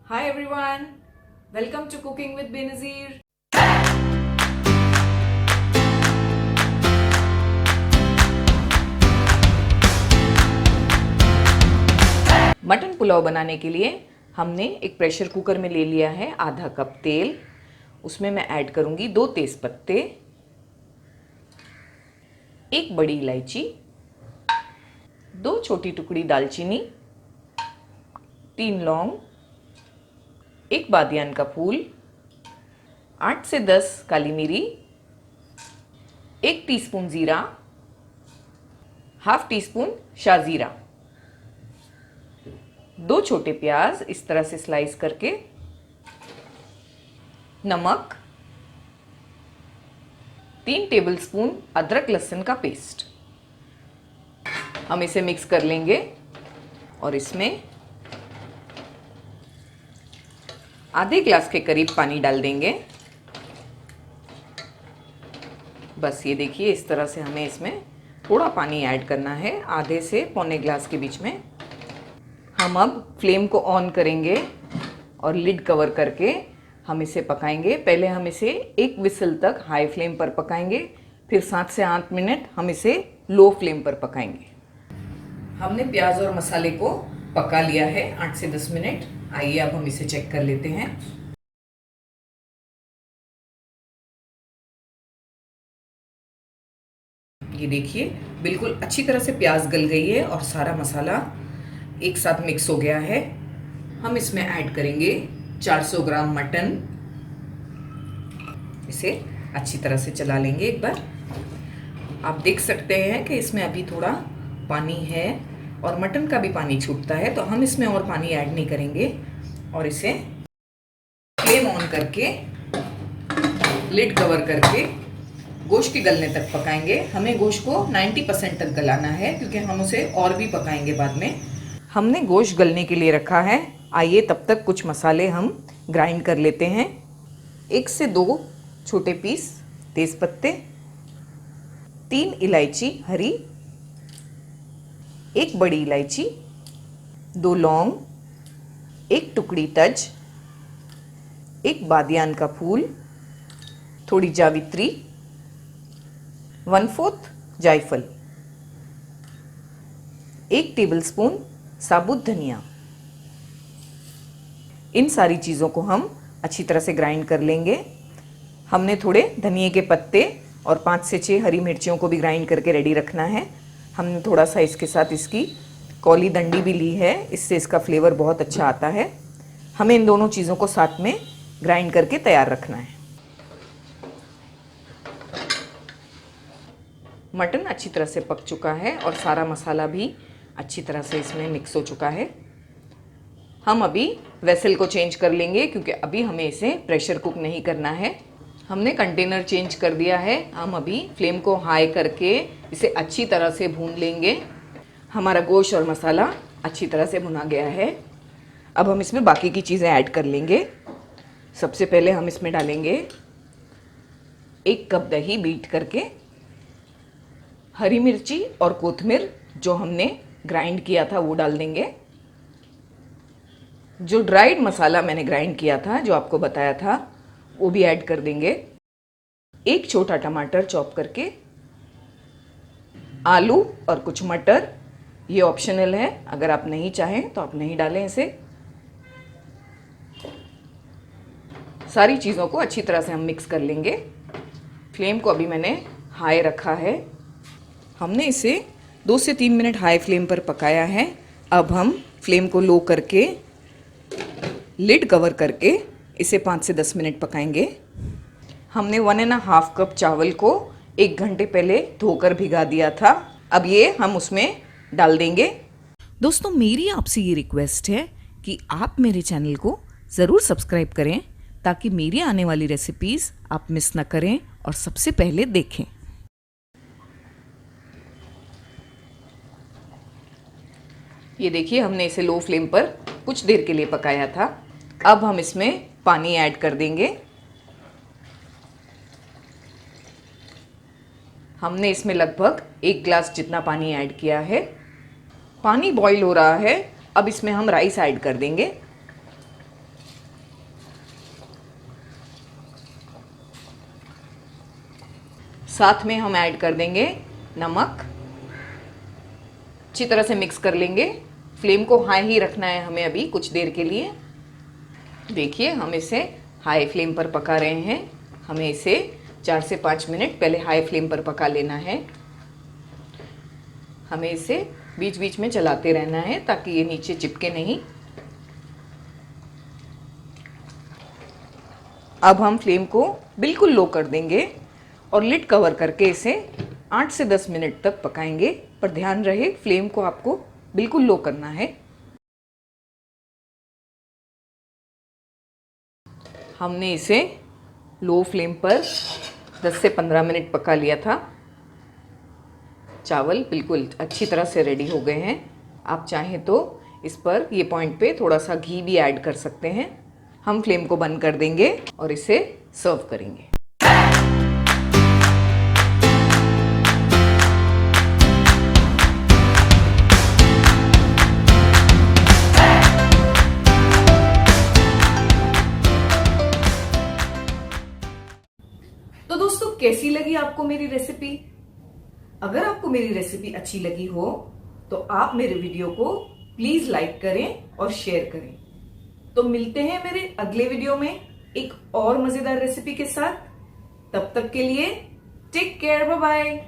Hi everyone, welcome to Cooking with Benazir. Mutton pulao बनाने के लिए हमने एक प्रेशर कुकर में ले लिया है आधा कप तेल। उसमें मैं ऐड करूंगी 2 तेज़पत्ते, 1 बड़ी इलायची, 2 छोटी टुकड़ी दालचीनी, 3 लौंग, 1 बादियान का फूल, 8 से 10 काली मिरी, 1 टीस्पून जीरा, हाफ टीस्पून शाजीरा, 2 छोटे प्याज इस तरह से स्लाइस करके, नमक, 3 टेबलस्पून अदरक लहसुन का पेस्ट। हम इसे मिक्स कर लेंगे और इसमें आधे ग्लास के करीब पानी डाल देंगे। बस ये देखिए, इस तरह से हमें इसमें थोड़ा पानी ऐड करना है, आधे से पौने ग्लास के बीच में। हम अब फ्लेम को ऑन करेंगे और लिड कवर करके हम इसे पकाएंगे। पहले हम इसे 1 विसल तक हाई फ्लेम पर पकाएंगे, फिर 7 से 8 मिनट हम इसे लो फ्लेम पर पकाएंगे। हमने प्याज और मसाले को पका लिया है 8 से 10 मिनट। आइए अब हम इसे चेक कर लेते हैं। ये देखिए, बिल्कुल अच्छी तरह से प्याज गल गई है और सारा मसाला एक साथ मिक्स हो गया है। हम इसमें ऐड करेंगे 400 ग्राम मटन। इसे अच्छी तरह से चला लेंगे एक बार। आप देख सकते हैं कि इसमें अभी थोड़ा पानी है और मटन का भी पानी छूटता है, तो हम इसमें और पानी ऐड नहीं करेंगे और इसे फ्लेम ऑन करके लिड कवर करके गोश्त के गलने तक पकाएंगे। हमें गोश्त को 90% तक गलाना है, क्योंकि हम उसे और भी पकाएंगे बाद में। हमने गोश्त गलने के लिए रखा है। आइए तब तक कुछ मसाले हम ग्राइंड कर लेते हैं। 1 से 2 छोटे पीस तेज़पत्ते, 3 इलायची हरी, 1 बड़ी इलायची, 2 लौंग, 1 टुकड़ी तज, 1 बादियान का फूल, थोड़ी जावित्री, 1/4 जायफल, 1 टेबलस्पून साबुत धनिया। इन सारी चीज़ों को हम अच्छी तरह से ग्राइंड कर लेंगे। हमने थोड़े धनिए के पत्ते और 5 से 6 हरी मिर्चियों को भी ग्राइंड करके रेडी रखना है। हमने थोड़ा सा इसके साथ इसकी कौली डंडी भी ली है, इससे इसका फ्लेवर बहुत अच्छा आता है। हमें इन दोनों चीज़ों को साथ में ग्राइंड करके तैयार रखना है। मटन अच्छी तरह से पक चुका है और सारा मसाला भी अच्छी तरह से इसमें मिक्स हो चुका है। हम अभी वेसल को चेंज कर लेंगे, क्योंकि अभी हमें इसे प्रेशर कुक नहीं करना है। हमने कंटेनर चेंज कर दिया है। हम अभी फ्लेम को हाई करके इसे अच्छी तरह से भून लेंगे। हमारा गोश्त और मसाला अच्छी तरह से भुना गया है। अब हम इसमें बाकी की चीज़ें ऐड कर लेंगे। सबसे पहले हम इसमें डालेंगे 1 कप दही बीट करके, हरी मिर्ची और कोथमीर जो हमने ग्राइंड किया था वो डाल देंगे। जो ड्राइड मसाला मैंने ग्राइंड किया था, जो आपको बताया था, वो भी ऐड कर देंगे। 1 छोटा टमाटर चॉप करके, आलू और कुछ मटर, ये ऑप्शनल है, अगर आप नहीं चाहें तो आप नहीं डालें इसे। सारी चीज़ों को अच्छी तरह से हम मिक्स कर लेंगे। फ्लेम को अभी मैंने हाई रखा है। हमने इसे 2 से 3 मिनट हाई फ्लेम पर पकाया है। अब हम फ्लेम को लो करके लिड कवर करके इसे 5 से 10 मिनट पकाएंगे। हमने 1.5 कप चावल को 1 घंटे पहले धोकर भिगा दिया था। अब ये हम उसमें डाल देंगे। दोस्तों, मेरी आपसे ये रिक्वेस्ट है कि आप मेरे चैनल को ज़रूर सब्सक्राइब करें, ताकि मेरी आने वाली रेसिपीज़ आप मिस ना करें और सबसे पहले देखें। ये देखिए, हमने इसे लो फ्लेम पर कुछ देर के लिए पकाया था। अब हम इसमें पानी ऐड कर देंगे। हमने इसमें लगभग 1 ग्लास जितना पानी ऐड किया है। पानी बॉईल हो रहा है। अब इसमें हम राइस ऐड कर देंगे। साथ में हम ऐड कर देंगे नमक। अच्छी तरह से मिक्स कर लेंगे। फ्लेम को हाई ही रखना है हमें अभी कुछ देर के लिए। देखिए हम इसे हाई फ्लेम पर पका रहे हैं। हमें इसे 4 से 5 मिनट पहले हाई फ्लेम पर पका लेना है। हमें इसे बीच बीच में चलाते रहना है ताकि ये नीचे चिपके नहीं। अब हम फ्लेम को बिल्कुल लो कर देंगे और लिड कवर करके इसे 8 से 10 मिनट तक पकाएंगे। पर ध्यान रहे फ्लेम को आपको बिल्कुल लो करना है। हमने इसे लो फ्लेम पर 10 से 15 मिनट पका लिया था। चावल बिल्कुल अच्छी तरह से रेडी हो गए हैं। आप चाहें तो इस पर ये पॉइंट पे थोड़ा सा घी भी ऐड कर सकते हैं। हम फ्लेम को बंद कर देंगे और इसे सर्व करेंगे। तो दोस्तों कैसी लगी आपको मेरी रेसिपी? अगर आपको मेरी रेसिपी अच्छी लगी हो तो आप मेरे वीडियो को प्लीज लाइक करें और शेयर करें। तो मिलते हैं मेरे अगले वीडियो में एक और मजेदार रेसिपी के साथ। तब तक के लिए टेक केयर, बाय बाय।